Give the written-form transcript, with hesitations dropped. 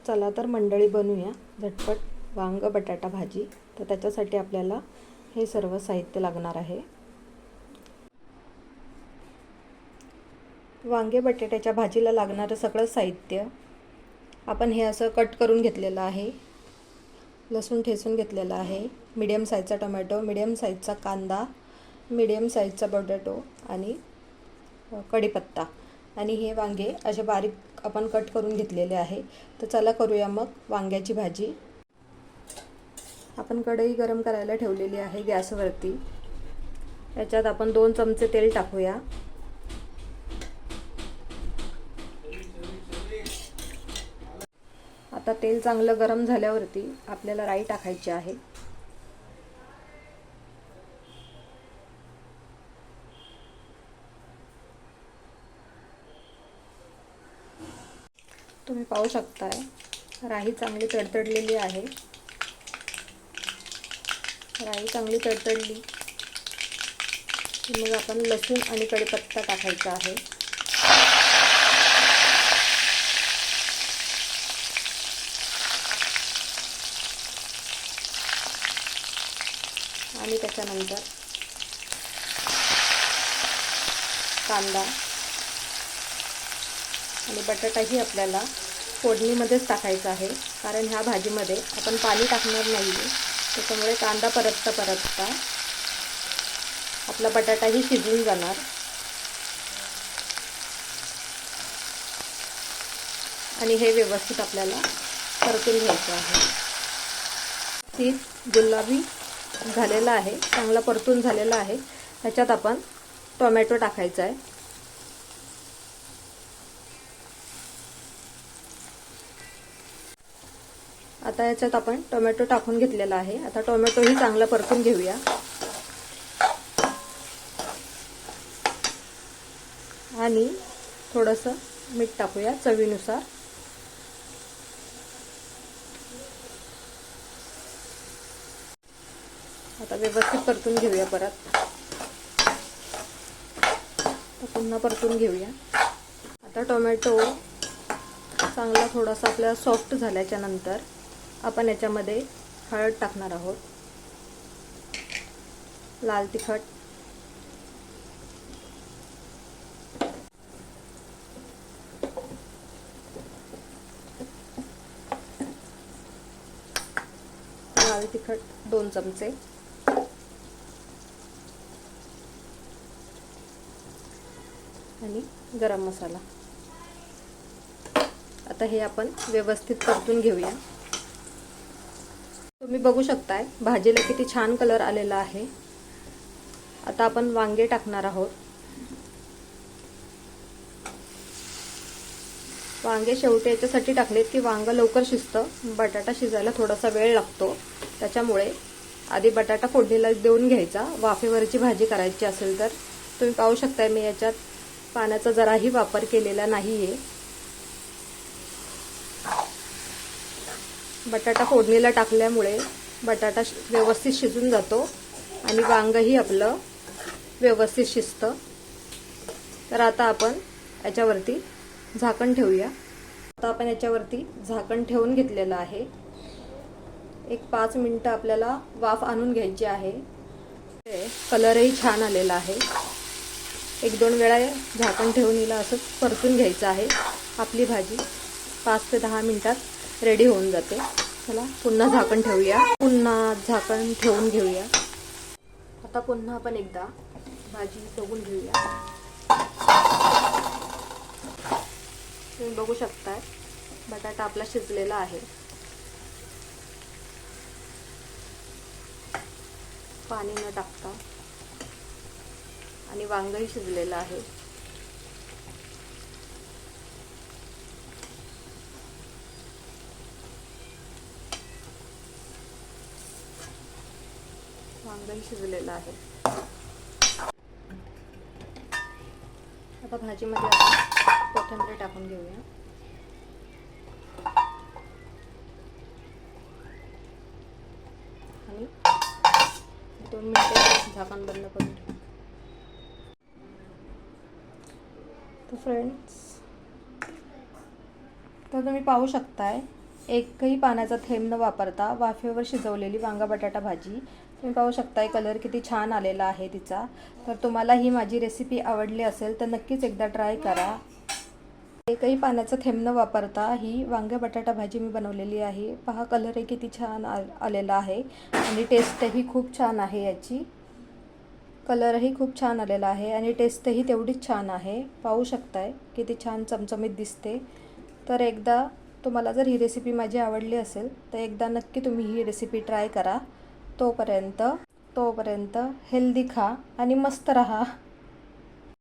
चला तर मंडळी, बनवूया झटपट वांग बटाटा भाजी। तर त्याच्यासाठी आपल्याला हे सर्व साहित्य लागणार आहे। वांगे बटाट्याच्या भाजीला लागणारं सगळं साहित्य आपण हे असं कट करून घेतलेलं आहे। लसूण ठेचून घेतलेला आहे, मीडियम साईजचा टोमॅटो, मीडियम साईजचा कांदा, मीडियम साईजचा बटाटो आणि कढीपत्ता आणि हे वांगे असे बारीक आपण कट करून घेतलेले आहे। तर चला करूया मग वांग्याची भाजी। आपण कढई गरम करायला ठेवलेली आहे गॅसवरती। याच्यात आपण 2 चमचे तेल टाकूया। आता तेल चांगलं गरम झाल्यावरती आपल्याला राई टाकायची आहे। तुम्ही पाहू शकताय राई चांगली तडतडलेली आहे। राई चांगली तडतडली मग आपण लसूण आणि कढीपत्ता टाकायचा आहे। आणि त्याच्यानंतर कांदा आणि बटाटाही आपल्याला फोडणीमध्येच टाकायचा आहे, कारण ह्या भाजीमध्ये आपण पाणी टाकणार नाही। त्याच्यामुळे कांदा परतता आपला बटाटाही शिजून जाणार। आणि हे व्यवस्थित आपल्याला परतून घ्यायचं आहे। ती गुलाबी झालेला आहे, चांगला परतून झालेला आहे। त्याच्यात आपण टोमॅटो टाकायचा आहे। आता याच्यात आपण टोमॅटो टाकून घेतलेला आहे। आता टोमॅटोही चांगला परतून घेऊया आणि थोडंसं मीठ टाकूया चवीनुसार। आता व्यवस्थित परतून घेऊया परत। पुन्हा परतून घेऊया। आता टोमॅटो चांगला थोडासा आपल्याला सॉफ्ट झाल्याच्या नंतर आपण याच्यामध्ये हळद टाकणार आहोत, लाल तिखट, लाल तिखट 2 चमचे आणि गरम मसाला। आता हे आपण व्यवस्थित परतून घेऊया। तुम्ही बघू शकताय भाजीला किती छान कलर आलेला आहे। आता आपण वांगे टाकणार आहोत। वांगे शेवटी याच्यासाठी टाकलेत की वांग लवकर शिजतं, बटाटा शिजायला थोडासा वेळ लागतो। त्याच्यामुळे आधी बटाटा फोडणीला देऊन घ्यायचा, वाफेवरची भाजी करायची असेल तर। तुम्ही पाहू शकताय मी याच्यात पाण्याचा जराही वापर केलेला नाहीये। बटाटा फोडणीला टाकल्यामुळे बटाटा व्यवस्थित शिजून जातो आणि वांगही आपलं व्यवस्थित शिजतं। तर आता आपण याच्यावरती झाकण ठेवूया। आता आपण याच्यावरती झाकण ठेवून घेतलेलं आहे। एक 5 मिनिटं आपल्याला वाफ आणून घ्यायची आहे। कलरही छान आलेला आहे। 1-2 वेळा झाकण ठेवून हिला असं परतून घ्यायचं आहे। आपली भाजी 5 ते 10 मिनिटात रेडी होऊन जाते। चला पुन्हा झाकण ठेवूया, पुन्हा झाकण ठेवून घेऊया। आता पुन्हा आपण एकदा भाजी बघून घेऊया। तुम्ही बघू शकताय बटाटा आपला शिजलेला आहे। पाणी न टाकता आणि वांगही शिजलेलं आहे। वांगही शिजलेलं आहे। आता भाजीमध्ये आपण कोथिंबीर टाकून घेऊया आणि 2 मिनिटे झाकण बंद करून ठेवू। तर फ्रेंड्स, तर तुम्ही पाहू शकताय एकही पाण्याचा थेंब न वापरता वाफेवर शिजवलेली वांगा बटाटा भाजी. तुम्ही पाहू शकताय कलर किती छान आलेला आहे तिचा. तर तुम्हाला ही माझी रेसिपी आवडली असेल तर नक्कीच एकदा ट्राय करा. एकही पाण्याचा थेंब न वापरता ही वांगा बटाटा भाजी मी बनवलेली आहे. पहा कलरही किती छान आलेला आहे आणि टेस्टही खूप छान आहे याची. कलरही खूप छान आलेला आहे आणि टेस्टही तेवढीच छान आहे. पाहू शकताय किती छान चमचमीत दिसते. तर एकदा तुम्हाला जर ही रेसिपी माझी आवडली असेल तर एकदा नक्की तुम्ही ही रेसिपी ट्राय करा. तोपर्यंत हेल्दी खा आणि मस्त रहा.